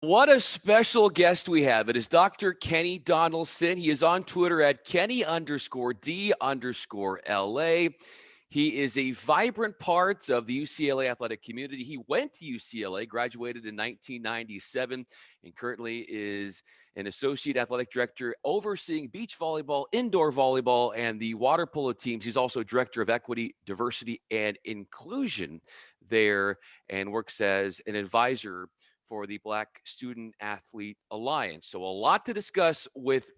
What a special guest we have. It is Dr. Kenny Donaldson. He is on Twitter at Kenny_D_LA. He is a vibrant part of the UCLA athletic community. He went to UCLA, graduated in 1997, and currently is an associate athletic director overseeing beach volleyball, indoor volleyball, and the water polo teams. He's also director of equity, diversity, and inclusion there, and works as an advisor for the Black Student Athlete Alliance. So a lot to discuss with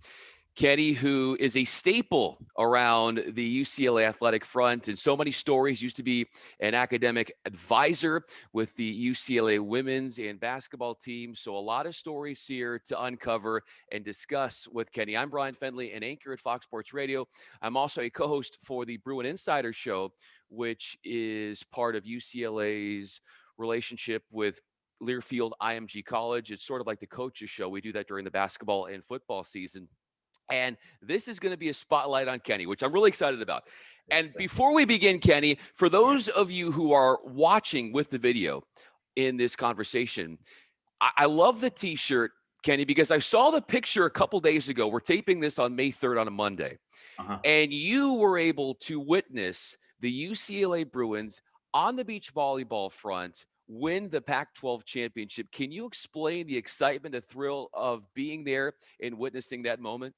Kenny, who is a staple around the UCLA athletic front, and so many stories. Used to be an academic advisor with the UCLA women's and basketball team. So a lot of stories here to uncover and discuss with Kenny. I'm Bryan Fenley, an anchor at Fox Sports Radio. I'm also a co-host for the Bruin Insider Show, which is part of UCLA's relationship with Learfield IMG College. It's sort of like the coaches show. We do that during the basketball and football season. And this is going to be a spotlight on Kenny, which I'm really excited about. And before we begin, Kenny, for those of you who are watching with the video in this conversation, I love the t-shirt, Kenny, because I saw the picture a couple days ago. We're taping this on May 3rd on a Monday. And you were able to witness the UCLA Bruins on the beach volleyball front win the Pac-12 championship. Can you explain the excitement, the thrill of being there and witnessing that moment?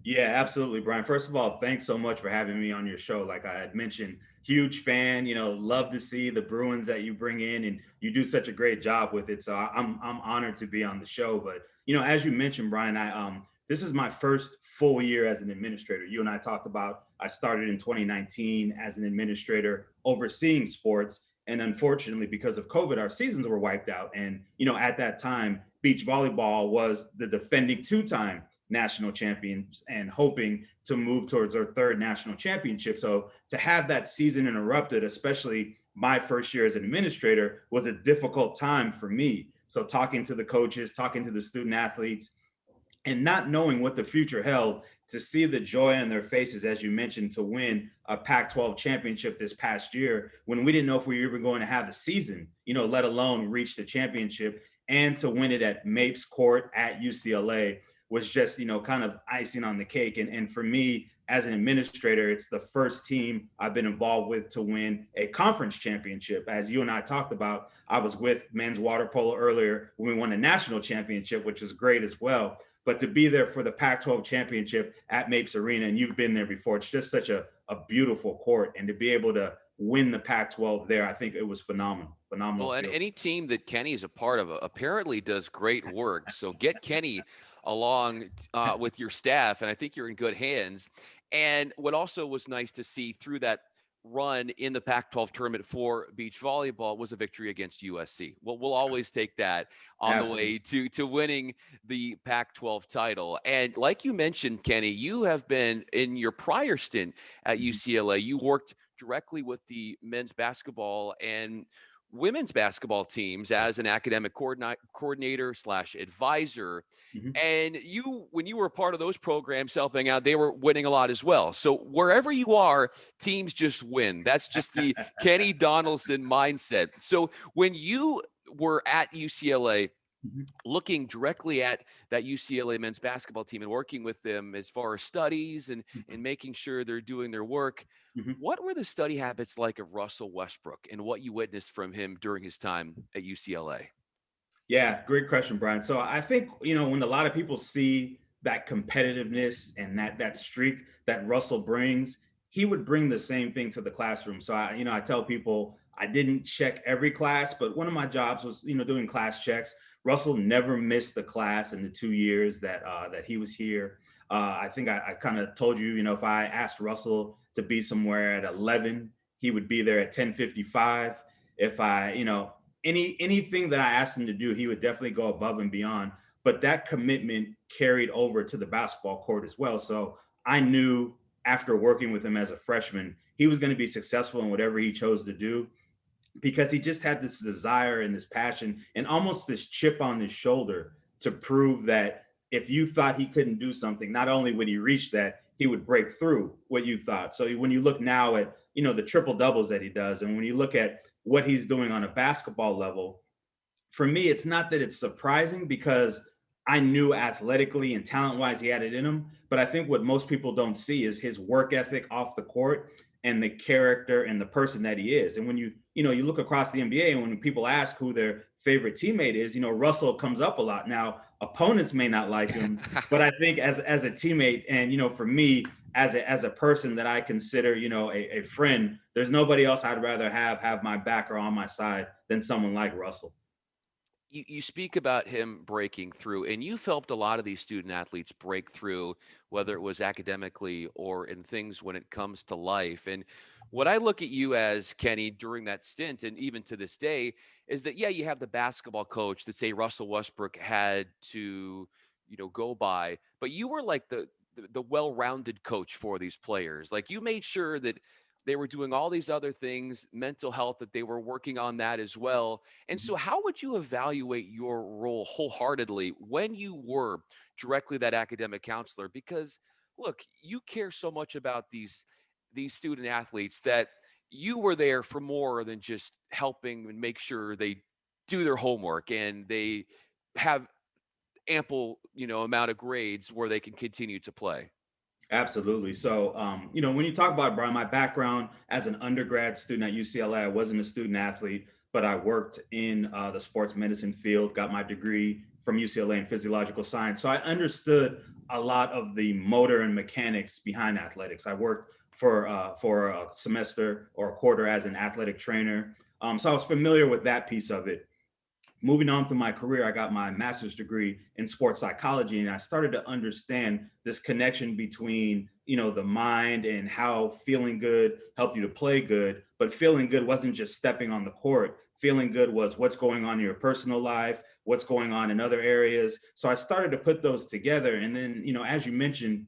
Yeah, absolutely, Brian. First of all, thanks so much for having me on your show. Like I had mentioned, huge fan, love to see the Bruins that you bring in, and you do such a great job with it. So I'm honored to be on the show. But, as you mentioned, Brian, this is my first full year as an administrator. You and I talked about, I started in 2019 as an administrator overseeing sports. And unfortunately, because of COVID, our seasons were wiped out. And, at that time, beach volleyball was the defending two-time national champions and hoping to move towards our third national championship. So to have that season interrupted, especially my first year as an administrator, was a difficult time for me. So talking to the coaches, talking to the student athletes, and not knowing what the future held, to see the joy on their faces, as you mentioned, to win a Pac-12 championship this past year, when we didn't know if we were even going to have a season, let alone reach the championship, and to win it at Mapes Court at UCLA was just, kind of icing on the cake. And for me, as an administrator, it's the first team I've been involved with to win a conference championship. As you and I talked about, I was with men's water polo earlier when we won a national championship, which is great as well. But to be there for the Pac-12 championship at Mapes Arena, and you've been there before, it's just such a beautiful court. And to be able to win the Pac-12 there, I think it was phenomenal. Well, and any team that Kenny is a part of apparently does great work. So get Kenny along with your staff, and I think you're in good hands. And what also was nice to see through that run in the Pac-12 tournament for beach volleyball was a victory against USC. Well, we'll always take that on Absolutely. the way to winning the Pac-12 title. And like you mentioned, Kenny, you have been in your prior stint at UCLA. You worked directly with the men's basketball and women's basketball teams as an academic coordinator / advisor. And when you were a part of those programs helping out, they were winning a lot as well. So wherever you are, teams just win. That's just the Kenny Donaldson mindset. So when you were at UCLA, looking directly at that UCLA men's basketball team and working with them as far as studies and making sure they're doing their work, what were the study habits like of Russell Westbrook and what you witnessed from him during his time at UCLA? Yeah, great question, Brian. So I think, when a lot of people see that competitiveness and that streak that Russell brings, he would bring the same thing to the classroom. So I tell people I didn't check every class, but one of my jobs was, doing class checks. Russell never missed a class in the 2 years that he was here. I think I kind of told you, if I asked Russell to be somewhere at 11, he would be there at 10:55. If anything that I asked him to do, he would definitely go above and beyond. But that commitment carried over to the basketball court as well. So I knew after working with him as a freshman, he was going to be successful in whatever he chose to do, because he just had this desire and this passion and almost this chip on his shoulder to prove that if you thought he couldn't do something, not only would he reach that, he would break through what you thought. So when you look now at, the triple doubles that he does, and when you look at what he's doing on a basketball level, for me, it's not that it's surprising because I knew athletically and talent wise he had it in him. But I think what most people don't see is his work ethic off the court and the character and the person that he is. And when you look across the NBA and when people ask who their favorite teammate is, Russell comes up a lot. Now, opponents may not like him, but I think as a teammate and, for me, as a person that I consider, a friend, there's nobody else I'd rather have my back or on my side than someone like Russell. You speak about him breaking through, and you've helped a lot of these student athletes break through, whether it was academically or in things when it comes to life. And what I look at you as, Kenny, during that stint, and even to this day, is that, yeah, you have the basketball coach that, say, Russell Westbrook had to, go by, but you were like the well-rounded coach for these players. Like, you made sure that they were doing all these other things, mental health, that they were working on that as well. And so, how would you evaluate your role wholeheartedly when you were directly that academic counselor? Because, look, you care so much about these student athletes that you were there for more than just helping and make sure they do their homework and they have ample, amount of grades where they can continue to play. Absolutely. So, when you talk about Brian, my background as an undergrad student at UCLA, I wasn't a student athlete, but I worked in the sports medicine field, got my degree from UCLA in physiological science. So I understood a lot of the motor and mechanics behind athletics. I worked for a semester or a quarter as an athletic trainer. So I was familiar with that piece of it. Moving on through my career, I got my master's degree in sports psychology, and I started to understand this connection between, the mind and how feeling good helped you to play good. But feeling good wasn't just stepping on the court. Feeling good was what's going on in your personal life, what's going on in other areas. So I started to put those together. And then, as you mentioned,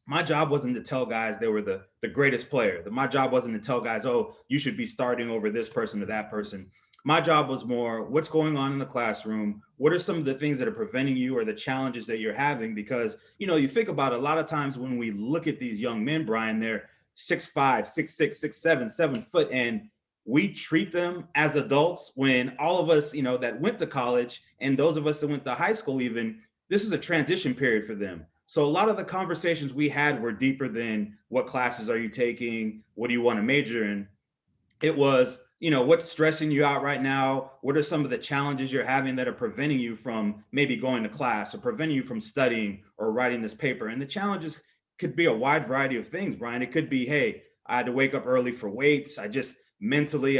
my job wasn't to tell guys they were the greatest player. My job wasn't to tell guys, oh, you should be starting over this person or that person. My job was more what's going on in the classroom. What are some of the things that are preventing you or the challenges that you're having? Because, you think about a lot of times when we look at these young men, Brian, they're 6'5", 6'6", 6'7", 7 foot, and we treat them as adults when all of us, that went to college and those of us that went to high school even, this is a transition period for them. So a lot of the conversations we had were deeper than what classes are you taking? What do you want to major in? It was, what's stressing you out right now? What are some of the challenges you're having that are preventing you from maybe going to class or preventing you from studying or writing this paper? And the challenges could be a wide variety of things, Brian. It could be, hey, I had to wake up early for weights. I just mentally,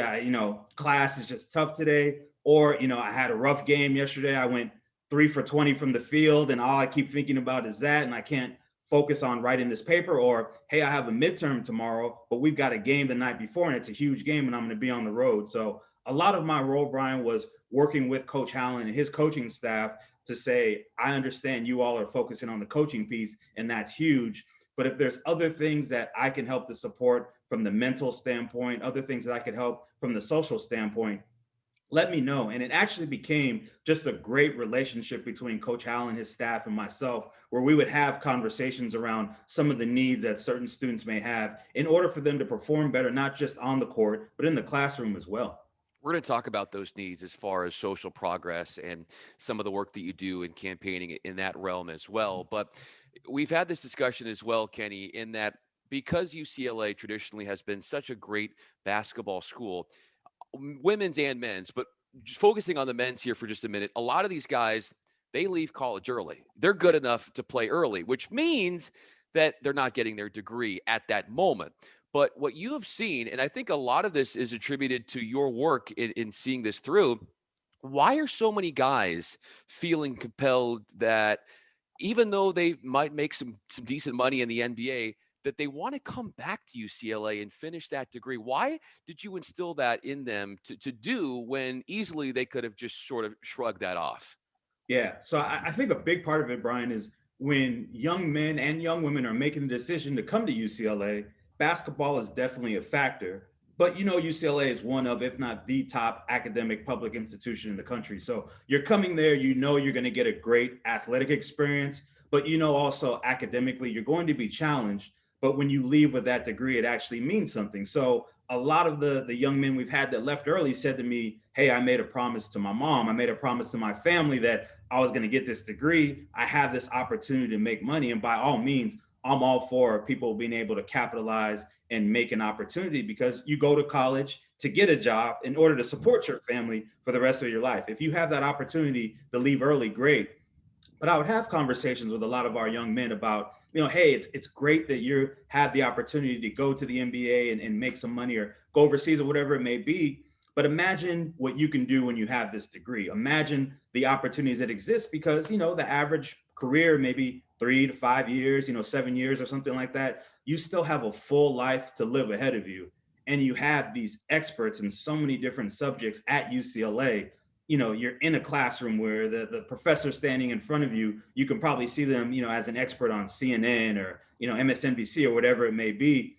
class is just tough today. Or, I had a rough game yesterday. I went 3 for 20 from the field and all I keep thinking about is that, and I can't focus on writing this paper. Or, hey, I have a midterm tomorrow, but we've got a game the night before and it's a huge game and I'm going to be on the road. So a lot of my role, Brian, was working with Coach Hallen and his coaching staff to say, I understand you all are focusing on the coaching piece and that's huge. But if there's other things that I can help to support from the mental standpoint, other things that I could help from the social standpoint, let me know. And it actually became just a great relationship between Coach Howell and his staff and myself, where we would have conversations around some of the needs that certain students may have in order for them to perform better, not just on the court, but in the classroom as well. We're going to talk about those needs as far as social progress and some of the work that you do in campaigning in that realm as well. But we've had this discussion as well, Kenny, in that because UCLA traditionally has been such a great basketball school, women's and men's, but just focusing on the men's here for just a minute, a lot of these guys, they leave college early. They're good enough to play early, which means that they're not getting their degree at that moment. But what you have seen, and I think a lot of this is attributed to your work in seeing this through, why are so many guys feeling compelled that even though they might make some decent money in the NBA, that they want to come back to UCLA and finish that degree? Why did you instill that in them to do when easily they could have just sort of shrugged that off? Yeah. So I think a big part of it, Brian, is when young men and young women are making the decision to come to UCLA, basketball is definitely a factor. But UCLA is one of, if not the top academic public institution in the country. So you're coming there, you're going to get a great athletic experience, but also academically, you're going to be challenged. But when you leave with that degree, it actually means something. So a lot of the young men we've had that left early said to me, hey, I made a promise to my mom. I made a promise to my family that I was going to get this degree. I have this opportunity to make money. And by all means, I'm all for people being able to capitalize and make an opportunity, because you go to college to get a job in order to support your family for the rest of your life. If you have that opportunity to leave early, great. But I would have conversations with a lot of our young men about, hey, it's great that you have the opportunity to go to the NBA and make some money or go overseas or whatever it may be. But imagine what you can do when you have this degree. Imagine the opportunities that exist, because, the average career, maybe 3 to 5 years, 7 years or something like that. You still have a full life to live ahead of you. And you have these experts in so many different subjects at UCLA. You're in a classroom where the professor standing in front of you, you can probably see them, as an expert on CNN or, MSNBC or whatever it may be.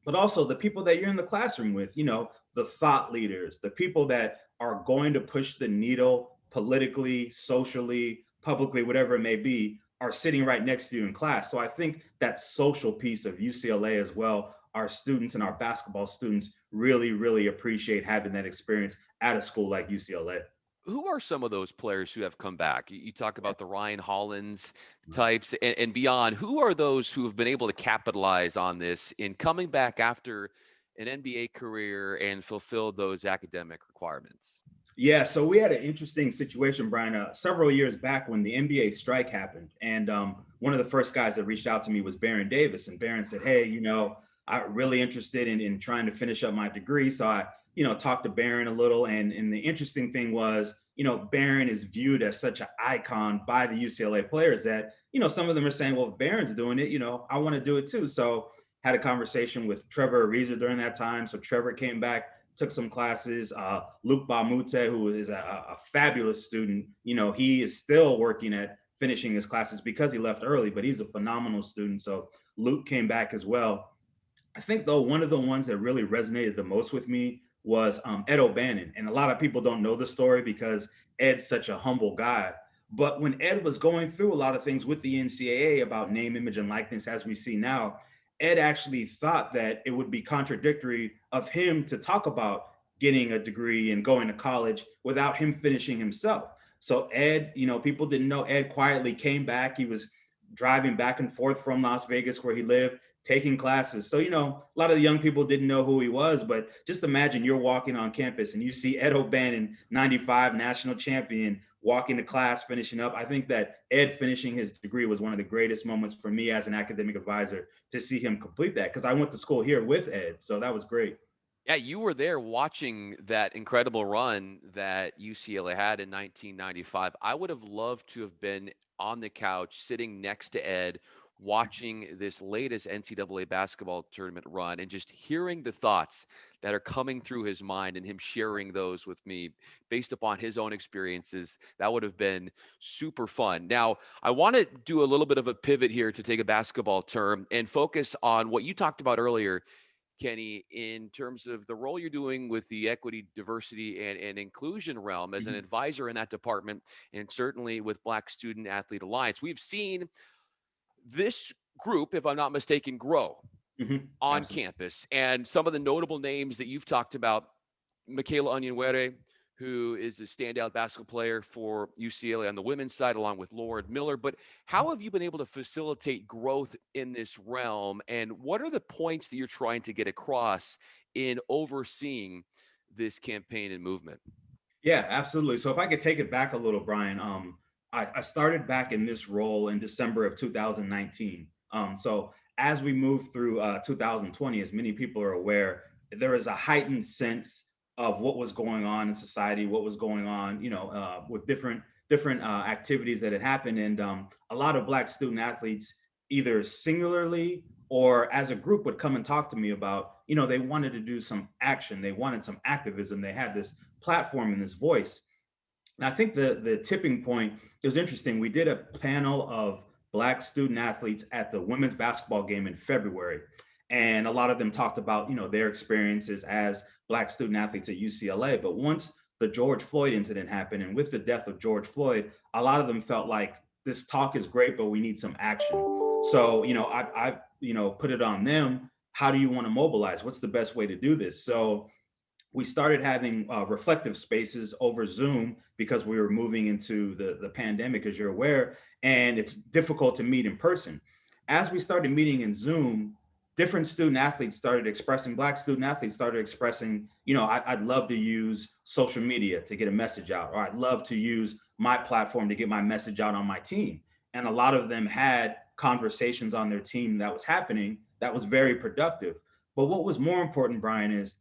But also the people that you're in the classroom with, the thought leaders, the people that are going to push the needle politically, socially, publicly, whatever it may be, are sitting right next to you in class. So I think that social piece of UCLA as well, our students and our basketball students really, really appreciate having that experience at a school like UCLA. Who are some of those players who have come back? You talk about the Ryan Hollins types and beyond. Who are those who have been able to capitalize on this in coming back after an NBA career and fulfilled those academic requirements? Yeah, so we had an interesting situation, Brian, several years back when the NBA strike happened. And one of the first guys that reached out to me was Baron Davis. And Baron said, hey, I'm really interested in trying to finish up my degree. So I, talked to Baron a little. And the interesting thing was, Baron is viewed as such an icon by the UCLA players that, some of them are saying, well, if Baron's doing it, I want to do it too. So had a conversation with Trevor Ariza during that time. So Trevor came back, took some classes. Luke Bamute, who is a fabulous student, he is still working at finishing his classes because he left early, but he's a phenomenal student. So Luke came back as well. I think, though, one of the ones that really resonated the most with me was Ed O'Bannon. And a lot of people don't know the story because Ed's such a humble guy. But when Ed was going through a lot of things with the NCAA about name, image, and likeness, as we see now, Ed actually thought that it would be contradictory of him to talk about getting a degree and going to college without him finishing himself. So Ed, people didn't know, Ed quietly came back. He was driving back and forth from Las Vegas, where he lived, taking classes. So, a lot of the young people didn't know who he was, but just imagine you're walking on campus and you see Ed O'Bannon, 95 national champion, walking to class, finishing up. I think that Ed finishing his degree was one of the greatest moments for me as an academic advisor to see him complete that, because I went to school here with Ed. So that was great. Yeah, you were there watching that incredible run that UCLA had in 1995. I would have loved to have been on the couch sitting next to Ed watching this latest NCAA basketball tournament run and just hearing the thoughts that are coming through his mind and him sharing those with me based upon his own experiences. That would have been super fun. Now, I want to do a little bit of a pivot here to take a basketball term and focus on what you talked about earlier, Kenny, in terms of the role you're doing with the equity, diversity, and inclusion realm as an advisor in that department, and certainly with Black Student Athlete Alliance. We've seen this group, if I'm not mistaken, grow on Absolutely. campus. And some of the notable names that you've talked about, Michaela Onyenwere, who is a standout basketball player for UCLA on the women's side, along with Lord Miller. But how have you been able to facilitate growth in this realm? And what are the points that you're trying to get across in overseeing this campaign and movement? Yeah, absolutely. So if I could take it back a little, Brian, I started back in this role in December of 2019. So as we move through 2020, as many people are aware, there is a heightened sense of what was going on in society, what was going on, with different activities that had happened, and a lot of Black student athletes, either singularly or as a group, would come and talk to me about, they wanted to do some action, they wanted some activism, they had this platform and this voice. And I think the tipping point, it was interesting. We did a panel of Black student athletes at the women's basketball game in February. And a lot of them talked about, their experiences as Black student athletes at UCLA. But once the George Floyd incident happened, and with the death of George Floyd, a lot of them felt like this talk is great, but we need some action. So, I put it on them. how do you want to mobilize? What's the best way to do this? So we started having reflective spaces over Zoom because we were moving into the pandemic, as you're aware, and it's difficult to meet in person. As we started meeting in Zoom, different student athletes started expressing, Black student athletes started expressing, I'd love to use social media to get a message out, or I'd love to use my platform to get my message out on my team. And a lot of them had conversations on their team that was happening that was very productive. But what was more important, Bryan, is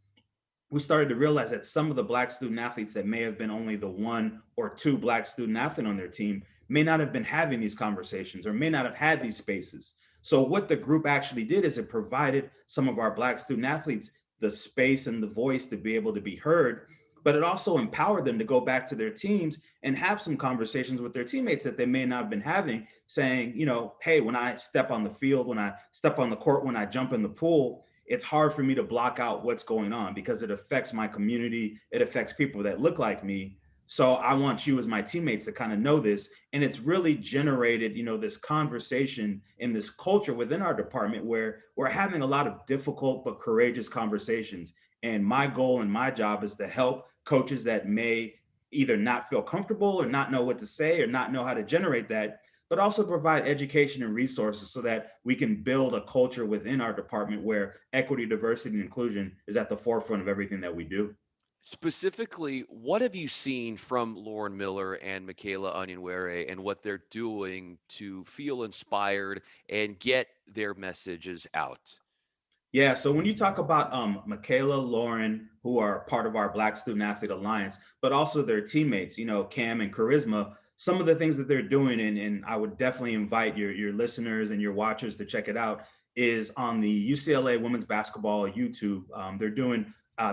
we started to realize that some of the Black student athletes that may have been only the one or two Black student athlete on their team may not have been having these conversations or may not have had these spaces. So what the group actually did is it provided some of our Black student athletes the space and the voice to be able to be heard, but it also empowered them to go back to their teams and have some conversations with their teammates that they may not have been having, saying, hey, when I step on the field, when I step on the court, when I jump in the pool, it's hard for me to block out what's going on because it affects my community. It affects people that look like me. So I want you as my teammates to kind of know this. And it's really generated, this conversation in this culture within our department where we're having a lot of difficult but courageous conversations. And my goal and my job is to help coaches that may either not feel comfortable or not know what to say or not know how to generate that, but also provide education and resources so that we can build a culture within our department where equity, diversity, and inclusion is at the forefront of everything that we do. Specifically, what have you seen from Lauren Miller and Michaela Onyenwere and what they're doing to feel inspired and get their messages out? Yeah, so when you talk about Michaela, Lauren, who are part of our Black Student Athlete Alliance, but also their teammates, Cam and Charisma, some of the things that they're doing, and I would definitely invite your listeners and your watchers to check it out, is on the UCLA women's basketball YouTube.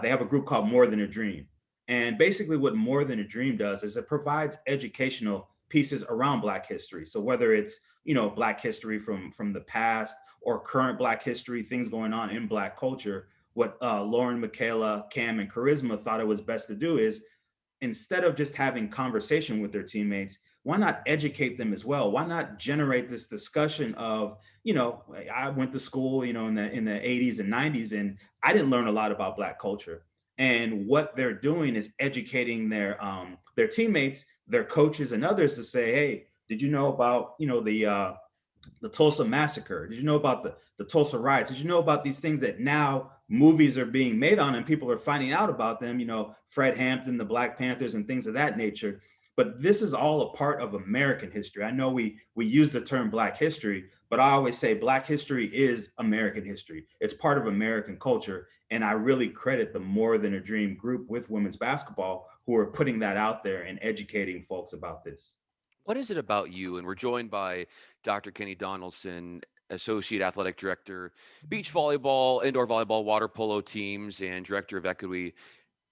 They have a group called More Than a Dream. And basically, what More Than a Dream does is it provides educational pieces around Black history. So whether it's, Black history from the past, or current Black history, things going on in Black culture, what Lauren, Michaela, Cam, and Charisma thought it was best to do is, instead of just having conversation with their teammates, why not educate them as well? Why not generate this discussion of, I went to school, in the 80s and 90s, and I didn't learn a lot about Black culture. And what they're doing is educating their teammates, their coaches, and others to say, hey, did you know about, the Tulsa massacre? Did you know about the Tulsa riots? Did you know about these things that now movies are being made on and people are finding out about them? Fred Hampton, the Black Panthers, and things of that nature. But this is all a part of American history. I know we use the term Black history, but I always say Black history is American history. It's part of American culture. And I really credit the More Than a Dream group with women's basketball who are putting that out there and educating folks about this. What is it about you? And we're joined by Dr. Kenny Donaldson, Associate Athletic Director, Beach Volleyball, Indoor Volleyball, Water Polo teams, and Director of Equity,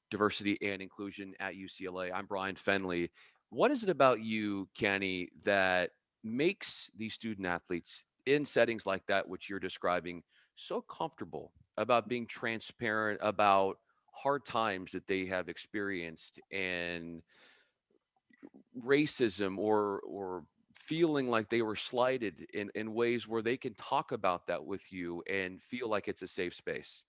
Diversity, and Inclusion at UCLA. I'm Bryan Fenley. What is it about you, Kenny, that makes these student athletes in settings like that, which you're describing, so comfortable about being transparent about hard times that they have experienced and racism or feeling like they were slighted in ways where they can talk about that with you and feel like it's a safe space?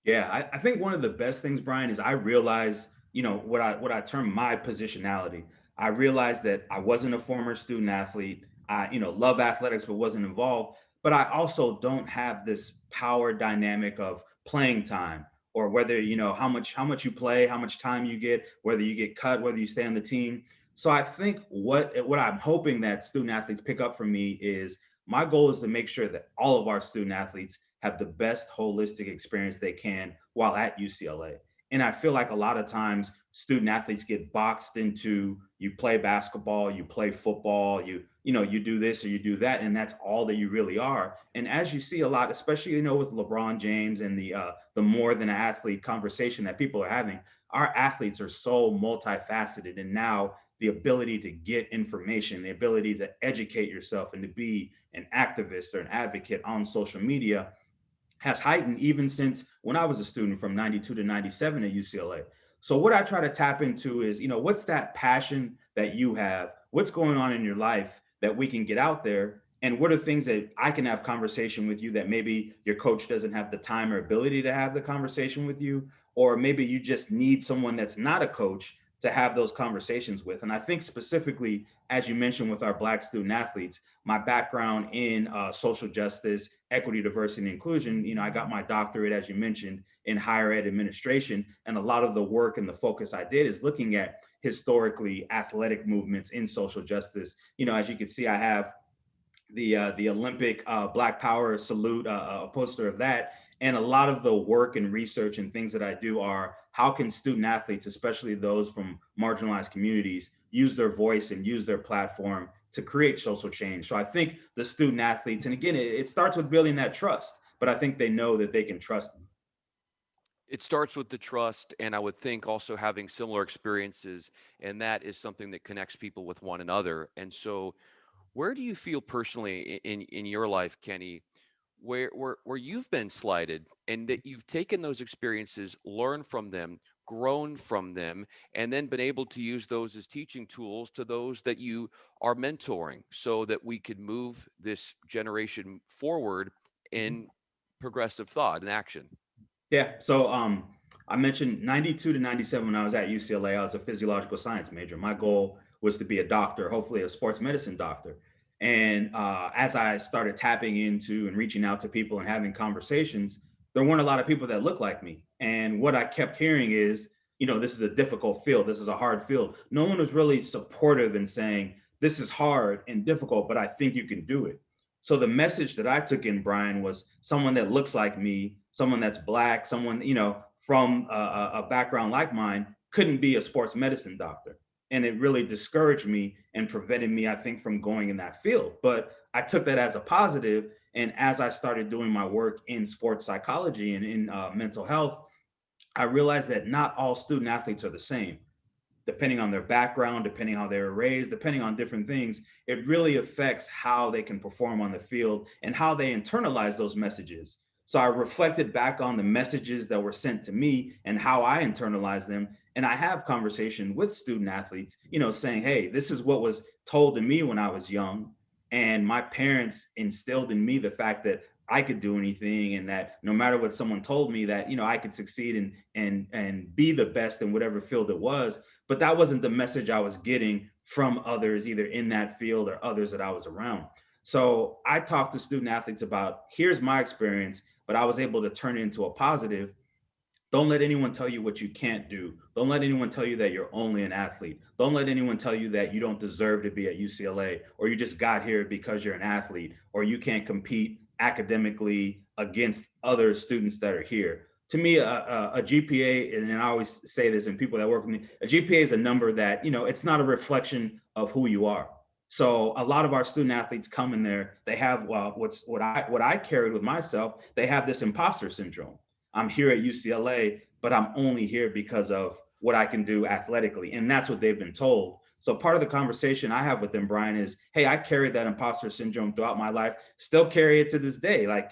Yeah, I think one of the best things, Bryan, is I realized, what I term my positionality. I realized that I wasn't a former student athlete. I, love athletics, but wasn't involved. But I also don't have this power dynamic of playing time or whether, how much you play, how much time you get, whether you get cut, whether you stay on the team. So I think what I'm hoping that student athletes pick up from me is my goal is to make sure that all of our student athletes have the best holistic experience they can while at UCLA. And I feel like a lot of times student athletes get boxed into, you play basketball, you play football, you do this or you do that, and that's all that you really are. And as you see a lot, especially with LeBron James and the more than an athlete conversation that people are having, our athletes are so multifaceted, and now the ability to get information, the ability to educate yourself and to be an activist or an advocate on social media has heightened even since when I was a student from 92 to 97 at UCLA. So what I try to tap into is, what's that passion that you have? What's going on in your life that we can get out there And what are things that I can have conversation with you that maybe your coach doesn't have the time or ability to have the conversation with you, or maybe you just need someone that's not a coach to have those conversations with. And I think specifically, as you mentioned, with our Black student athletes, my background in social justice, equity, diversity, and inclusion, I got my doctorate, as you mentioned, in higher ed administration. And a lot of the work and the focus I did is looking at historically athletic movements in social justice. As you can see, I have the Olympic Black Power salute, a poster of that. And a lot of the work and research and things that I do are how can student athletes, especially those from marginalized communities, use their voice and use their platform to create social change. So I think the student athletes, and again, it starts with building that trust, but I think they know that they can trust me. It starts with the trust, and I would think also having similar experiences, and that is something that connects people with one another. And so, where do you feel personally in your life, Kenny, where you've been slighted and that you've taken those experiences, learned from them, grown from them, and then been able to use those as teaching tools to those that you are mentoring so that we could move this generation forward Mhm. in progressive thought and action? Yeah. So I mentioned 92 to 97 when I was at UCLA, I was a physiological science major. My goal was to be a doctor, hopefully a sports medicine doctor. And as I started tapping into and reaching out to people and having conversations, there weren't a lot of people that looked like me. And what I kept hearing is, this is a difficult field. This is a hard field. No one was really supportive and saying, this is hard and difficult, but I think you can do it. So the message that I took in, Bryan, was someone that looks like me, someone that's Black, someone, from a background like mine couldn't be a sports medicine doctor. And it really discouraged me and prevented me, I think, from going in that field. But I took that as a positive. And as I started doing my work in sports psychology and in mental health, I realized that not all student athletes are the same, depending on their background, depending how they were raised, depending on different things. It really affects how they can perform on the field and how they internalize those messages. So I reflected back on the messages that were sent to me and how I internalized them. And I have conversation with student athletes, saying, hey, this is what was told to me when I was young. And my parents instilled in me the fact that I could do anything and that no matter what someone told me that, I could succeed and be the best in whatever field it was. But that wasn't the message I was getting from others, either in that field or others that I was around. So I talked to student athletes about here's my experience, but I was able to turn it into a positive. Don't let anyone tell you what you can't do. Don't let anyone tell you that you're only an athlete. Don't let anyone tell you that you don't deserve to be at UCLA or you just got here because you're an athlete or you can't compete academically against other students that are here. To me, a GPA, and I always say this, and people that work with me, a GPA is a number that, it's not a reflection of who you are. So a lot of our student athletes come in there, they have what I carried with myself, they have this imposter syndrome. I'm here at UCLA, but I'm only here because of what I can do athletically. And that's what they've been told. So part of the conversation I have with them, Bryan, is, hey, I carried that imposter syndrome throughout my life, still carry it to this day. Like,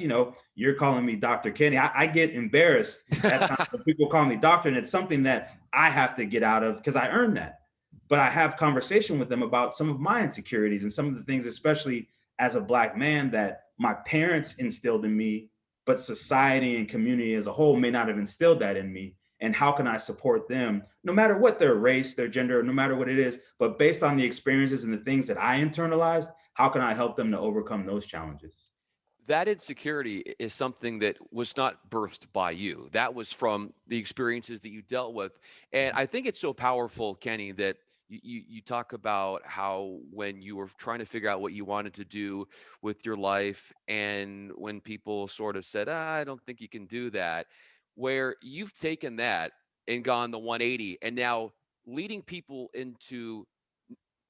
you're calling me Dr. Kenny. I get embarrassed at times when people call me doctor, and it's something that I have to get out of because I earned that. But I have conversation with them about some of my insecurities and some of the things, especially as a Black man, that my parents instilled in me, but society and community as a whole may not have instilled that in me. And how can I support them, no matter what their race, their gender, no matter what it is, but based on the experiences and the things that I internalized, how can I help them to overcome those challenges? That insecurity is something that was not birthed by you. That was from the experiences that you dealt with. And I think it's so powerful, Kenny, that you talk about how when you were trying to figure out what you wanted to do with your life, and when people sort of said, I don't think you can do that, where you've taken that and gone the 180 and now leading people into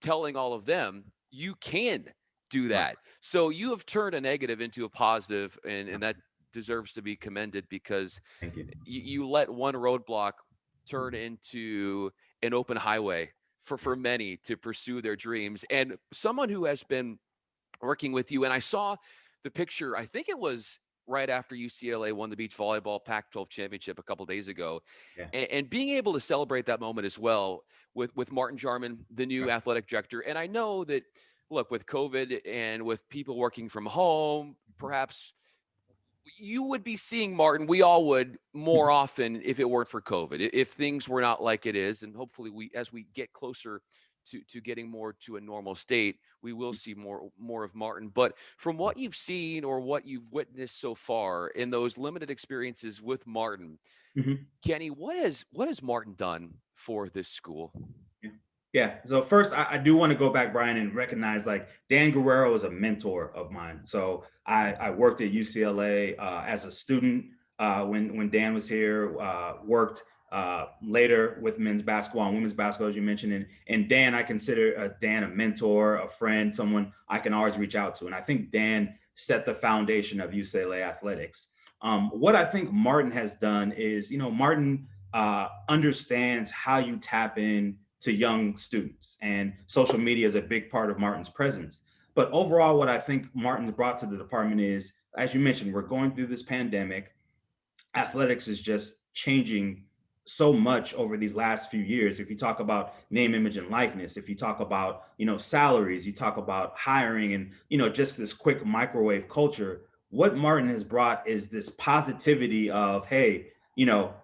telling all of them you can do Right. that. So you have turned a negative into a positive, and that deserves to be commended because Thank you. you let one roadblock turn into an open highway for many to pursue their dreams. And someone who has been working with you, and I saw the picture, I think it was right after UCLA won the beach volleyball Pac-12 championship a couple days ago, Yeah. and being able to celebrate that moment as well with Martin Jarman, the new Right. athletic director. And I know that look, with COVID and with people working from home, perhaps you would be seeing Martin. We all would more often if it weren't for COVID. If things were not like it is, and hopefully as we get closer to getting more to a normal state, we will see more of Martin. But from what you've seen or what you've witnessed so far in those limited experiences with Martin, Mhm. Kenny, what has Martin done for this school? Yeah. Yeah. So first, I do want to go back, Bryan, and recognize like Dan Guerrero is a mentor of mine. So I worked at UCLA as a student when Dan was here. Worked later with men's basketball and women's basketball, as you mentioned. And Dan, I consider Dan a mentor, a friend, someone I can always reach out to. And I think Dan set the foundation of UCLA athletics. What I think Martin has done is, Martin understands how you tap in to young students, and social media is a big part of Martin's presence. But overall, what I think Martin's brought to the department is, as you mentioned, we're going through this pandemic. Athletics is just changing so much over these last few years. If you talk about name, image, and likeness, if you talk about, salaries, you talk about hiring and, just this quick microwave culture, what Martin has brought is this positivity of, hey,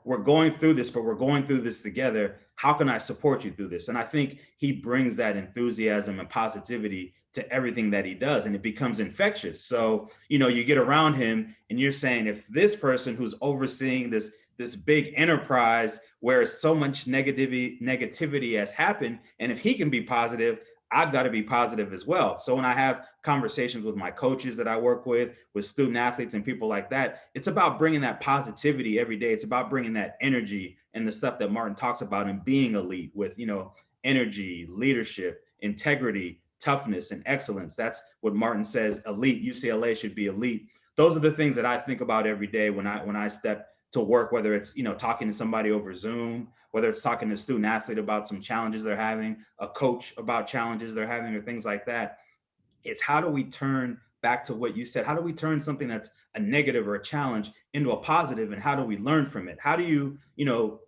we're going through this, but we're going through this together. How can I support you through this? And I think he brings that enthusiasm and positivity to everything that he does, and it becomes infectious. So, you get around him and you're saying, if this person who's overseeing this big enterprise where so much negativity has happened, and if he can be positive, I've got to be positive as well. So when I have conversations with my coaches that I work with student athletes and people like that, it's about bringing that positivity every day. It's about bringing that energy and the stuff that Martin talks about and being elite with, energy, leadership, integrity, toughness, and excellence. That's what Martin says. Elite. UCLA should be elite. Those are the things that I think about every day when I step to work, whether it's, talking to somebody over Zoom, whether it's talking to a student athlete about some challenges they're having, a coach about challenges they're having, or things like that. It's how do we turn back to what you said? How do we turn something that's a negative or a challenge into a positive, and how do we learn from it? How do you,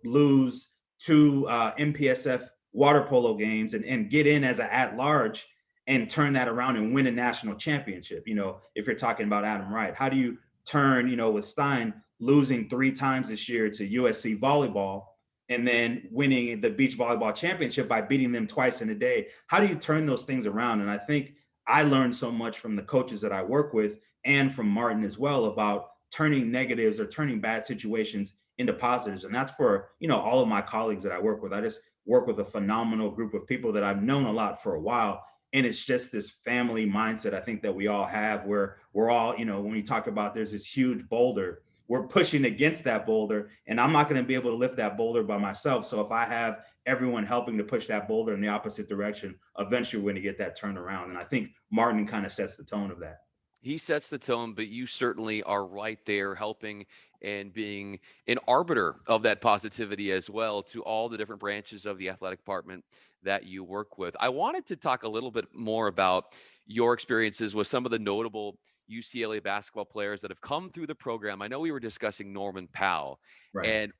lose two MPSF water polo games and get in as an at-large and turn that around and win a national championship? If you're talking about Adam Wright, how do you turn, with Stein losing 3 times this year to USC volleyball and then winning the beach volleyball championship by beating them twice in a day? How do you turn those things around? And I think I learned so much from the coaches that I work with and from Martin as well about turning negatives or turning bad situations into positives. And that's for, all of my colleagues that I work with. I just work with a phenomenal group of people that I've known a lot for a while. And it's just this family mindset, I think, that we all have, where we're all, when we talk about there's this huge boulder, we're pushing against that boulder, and I'm not going to be able to lift that boulder by myself. So if I have everyone helping to push that boulder in the opposite direction, eventually we're going to get that turned around. And I think Martin kind of sets the tone of that. He sets the tone, but you certainly are right there helping and being an arbiter of that positivity as well to all the different branches of the athletic department that you work with. I wanted to talk a little bit more about your experiences with some of the notable UCLA basketball players that have come through the program. I know we were discussing Norman Powell, Right. and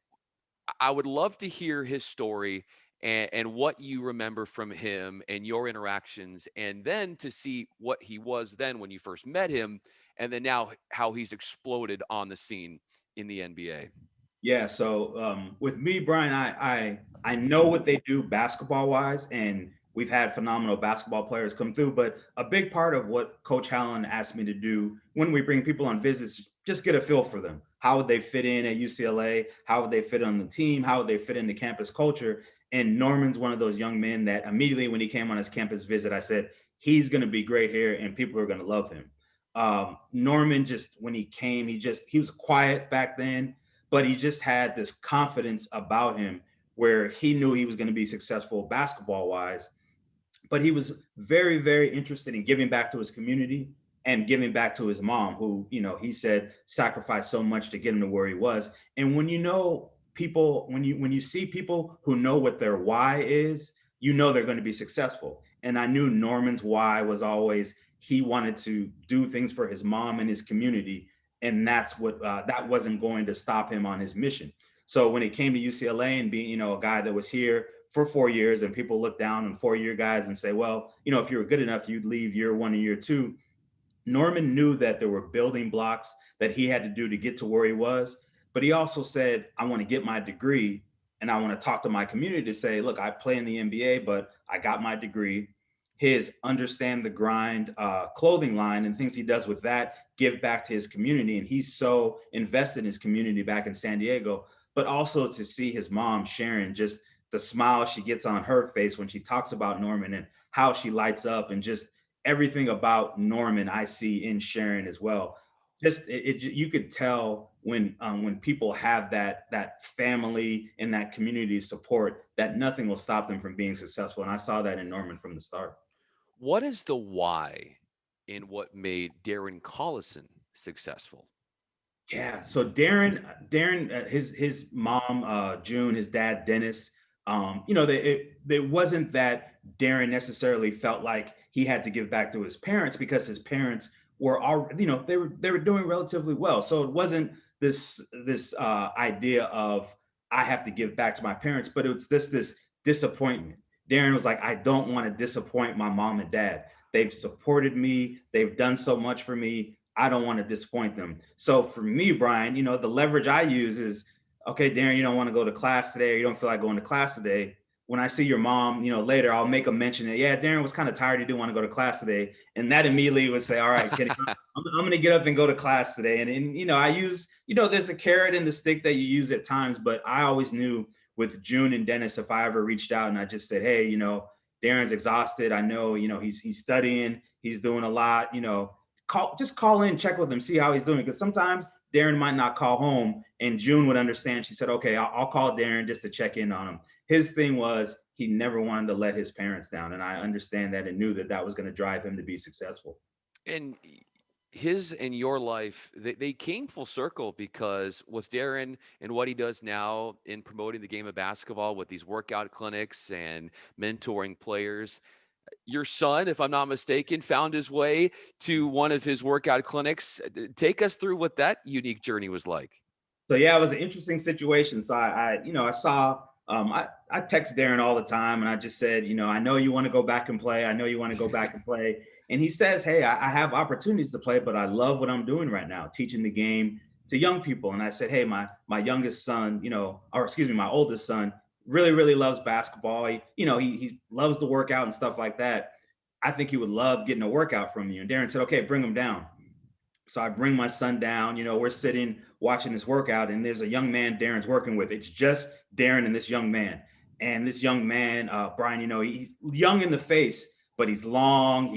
I would love to hear his story and what you remember from him and your interactions, and then to see what he was then when you first met him, and then now how he's exploded on the scene in the NBA. Yeah. So with me, Bryan, I know what they do basketball wise, and we've had phenomenal basketball players come through. But a big part of what Coach Hallen asked me to do when we bring people on visits, just get a feel for them. How would they fit in at UCLA? How would they fit on the team? How would they fit into campus culture? And Norman's one of those young men that immediately when he came on his campus visit, I said, he's going to be great here and people are going to love him. Norman, just when he came, he was quiet back then, but he just had this confidence about him where he knew he was going to be successful basketball wise. But he was very, very interested in giving back to his community and giving back to his mom, who, he said sacrificed so much to get him to where he was. And when people, when you see people who know what their why is, they're going to be successful. And I knew Norman's why was always he wanted to do things for his mom and his community, and that's what that wasn't going to stop him on his mission. So when it came to UCLA and being, a guy that was here for 4 years, and people look down on 4 year guys and say, well, if you were good enough, you'd leave year one and year two. Norman knew that there were building blocks that he had to do to get to where he was. But he also said, I want to get my degree and I want to talk to my community to say, look, I play in the NBA, but I got my degree. His understand the grind clothing line and things he does with that, give back to his community. And he's so invested in his community back in San Diego, but also to see his mom, Sharon, just the smile she gets on her face when she talks about Norman and how she lights up, and just everything about Norman I see in Sharon as well. Just you could tell when people have that family and that community support, that nothing will stop them from being successful. And I saw that in Norman from the start. What is the why in what made Darren Collison successful? Yeah. So Darren, his mom, June, his dad, Dennis. It wasn't that Darren necessarily felt like he had to give back to his parents, because his parents were all, they were doing relatively well. So it wasn't this idea of I have to give back to my parents, but it was this disappointment. Darren was like, I don't want to disappoint my mom and dad. They've supported me. They've done so much for me. I don't want to disappoint them. So for me, Bryan, the leverage I use is, okay, Darren, you don't want to go to class today, or you don't feel like going to class today. When I see your mom, later, I'll make a mention that, yeah, Darren was kind of tired. He didn't want to go to class today. And that immediately would say, all right, kid, I'm going to get up and go to class today. And I use, there's the carrot and the stick that you use at times, but I always knew with June and Dennis, if I ever reached out and I just said, hey, Darren's exhausted. I know, he's studying, he's doing a lot, call in, check with him, see how he's doing. Because sometimes Darren might not call home, and June would understand. She said, okay, I'll call Darren just to check in on him. His thing was he never wanted to let his parents down. And I understand that and knew that was going to drive him to be successful. And his and your life, they came full circle, because with Darren and what he does now in promoting the game of basketball with these workout clinics and mentoring players, your son, if I'm not mistaken, found his way to one of his workout clinics. Take us through what that unique journey was like. So yeah, it was an interesting situation. So I saw, I text Darren all the time, and I just said, I know you want to go back and play. I know you want to go back and play. And he says, hey, I have opportunities to play, but I love what I'm doing right now, teaching the game to young people. And I said, hey, my youngest son, or excuse me, my oldest son really, really loves basketball. He loves to work out and stuff like that. I think he would love getting a workout from you. And Darren said, okay, bring him down. So I bring my son down, we're sitting watching this workout, and there's a young man Darren's working with. It's just Darren and this young man. And this young man, Bryan, he's young in the face, but he's long.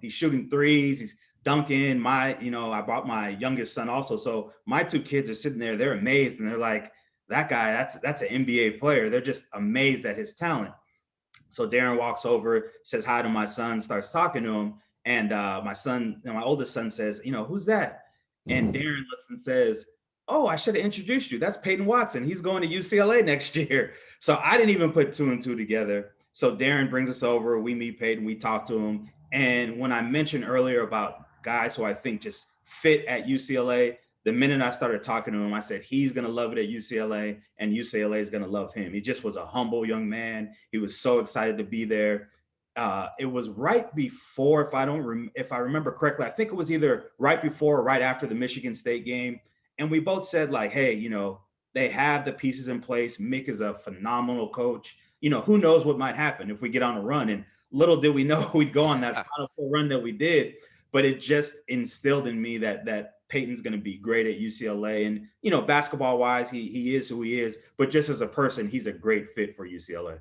He's shooting threes. He's dunking. I brought my youngest son also. So my two kids are sitting there. They're amazed, and they're like, that guy, that's an NBA player. They're just amazed at his talent. So Darren walks over, says hi to my son, starts talking to him. And my son, my oldest son says, who's that? And Darren looks and says, oh, I should have introduced you. That's Peyton Watson. He's going to UCLA next year. So I didn't even put two and two together. So Darren brings us over. We meet Peyton. We talk to him. And when I mentioned earlier about guys who I think just fit at UCLA, the minute I started talking to him, I said, he's going to love it at UCLA, and UCLA is going to love him. He just was a humble young man. He was so excited to be there. It was right before, if I remember correctly, I think it was either right before or right after the Michigan State game. And we both said, like, hey, they have the pieces in place. Mick is a phenomenal coach. Who knows what might happen if we get on a run. And little did we know we'd go on that Final Four run that we did. But it just instilled in me that Peyton's going to be great at UCLA. And, basketball wise, he is who he is. But just as a person, he's a great fit for UCLA.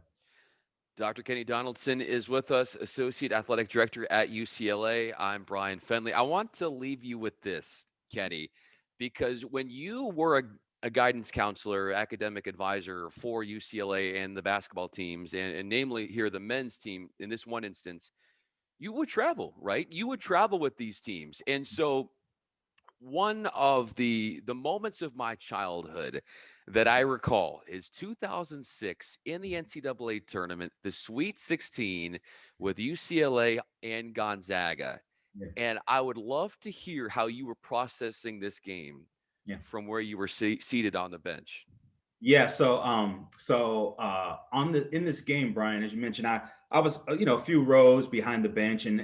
Dr. Kenny Donaldson is with us, Associate Athletic Director at UCLA. I'm Bryan Fenley. I want to leave you with this, Kenny, because when you were a guidance counselor, academic advisor for UCLA and the basketball teams, and namely here the men's team in this one instance, you would travel, right? You would travel with these teams. And so one of the moments of my childhood that I recall is 2006 in the NCAA tournament, the Sweet 16 with UCLA and Gonzaga. Yeah. And I would love to hear how you were processing this game Yeah. from where you were seated on the bench. Yeah, on the in this game, Brian, as you mentioned, I was a few rows behind the bench, and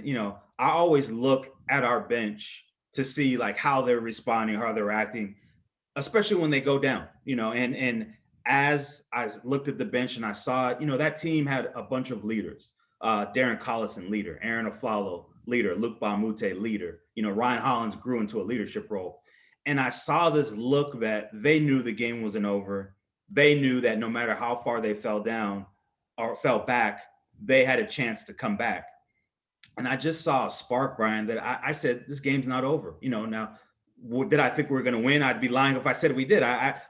I always look at our bench to see like how they're responding, how they're acting, especially when they go down, and as I looked at the bench and I saw it, that team had a bunch of leaders. Darren Collison, leader, Aaron Aflalo, leader, Luke Bamute, leader. Ryan Hollins grew into a leadership role. And I saw this look that they knew the game wasn't over. They knew that no matter how far they fell down or fell back, they had a chance to come back. And I just saw a spark, Brian, that I said, this game's not over. Now, did I think we were going to win? I'd be lying if I said we did.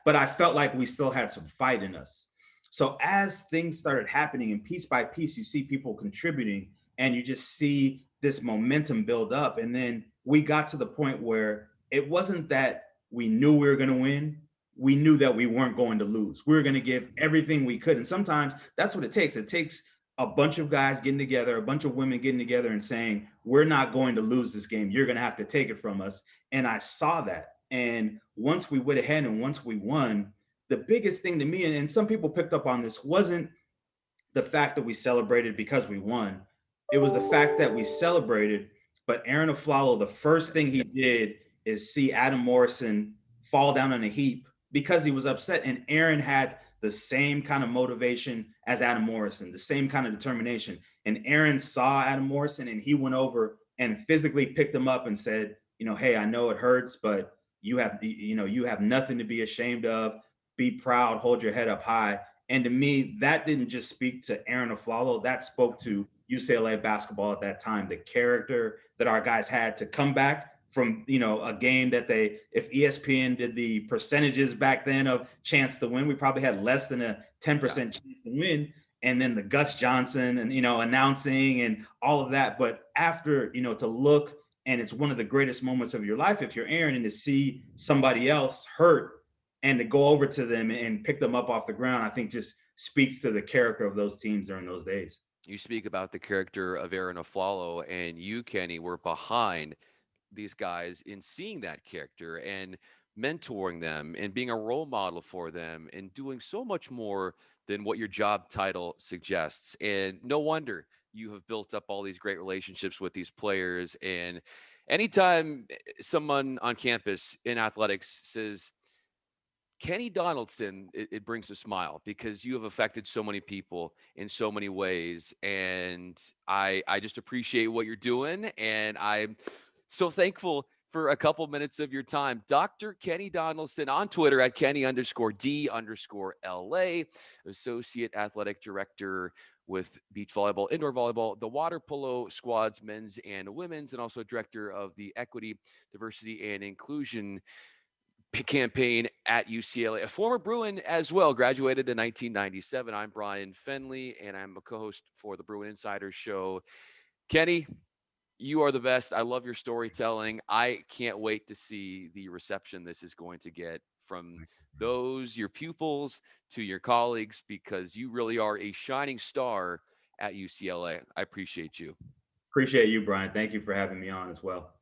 But I felt like we still had some fight in us. So as things started happening, and piece by piece, you see people contributing, and you just see this momentum build up. And then we got to the point where it wasn't that we knew we were going to win. We knew that we weren't going to lose. We were going to give everything we could. And sometimes that's what it takes. It takes a bunch of guys getting together, a bunch of women getting together and saying, we're not going to lose this game. You're going to have to take it from us. And I saw that. And once we went ahead and once we won, the biggest thing to me, and some people picked up on this, wasn't the fact that we celebrated because we won. It was the fact that we celebrated, but Aaron Aflalo, the first thing he did is see Adam Morrison fall down in a heap because he was upset. And Aaron had the same kind of motivation as Adam Morrison, the same kind of determination. And Aaron saw Adam Morrison and he went over and physically picked him up and said, hey, I know it hurts, but you have nothing to be ashamed of. Be proud, hold your head up high. And to me, that didn't just speak to Aaron Aflalo, that spoke to UCLA basketball at that time, the character that our guys had to come back from a game that if ESPN did the percentages back then of chance to win, we probably had less than a 10% chance to win. And then the Gus Johnson and announcing and all of that. But after to look, and it's one of the greatest moments of your life if you're Aaron, and to see somebody else hurt and to go over to them and pick them up off the ground, I think just speaks to the character of those teams during those days. You speak about the character of Aaron Aflalo, and you, Kenny, were behind these guys in seeing that character and mentoring them and being a role model for them and doing so much more than what your job title suggests. And no wonder you have built up all these great relationships with these players. And anytime someone on campus in athletics says, Kenny Donaldson, it brings a smile because you have affected so many people in so many ways. And I just appreciate what you're doing. And I'm so thankful for a couple minutes of your time. Dr. Kenny Donaldson on Twitter at Kenny_D_LA, Associate Athletic Director with beach volleyball, indoor volleyball, the water polo squads, men's and women's, and also Director of the Equity, Diversity, and Inclusion campaign at UCLA, a former Bruin as well, graduated in 1997. I'm Bryan Fenley, and I'm a co-host for the Bruin Insider Show. Kenny, you are the best. I love your storytelling. I can't wait to see the reception this is going to get from your pupils to your colleagues, because you really are a shining star at UCLA. I appreciate you. Appreciate you, Brian. Thank you for having me on as well.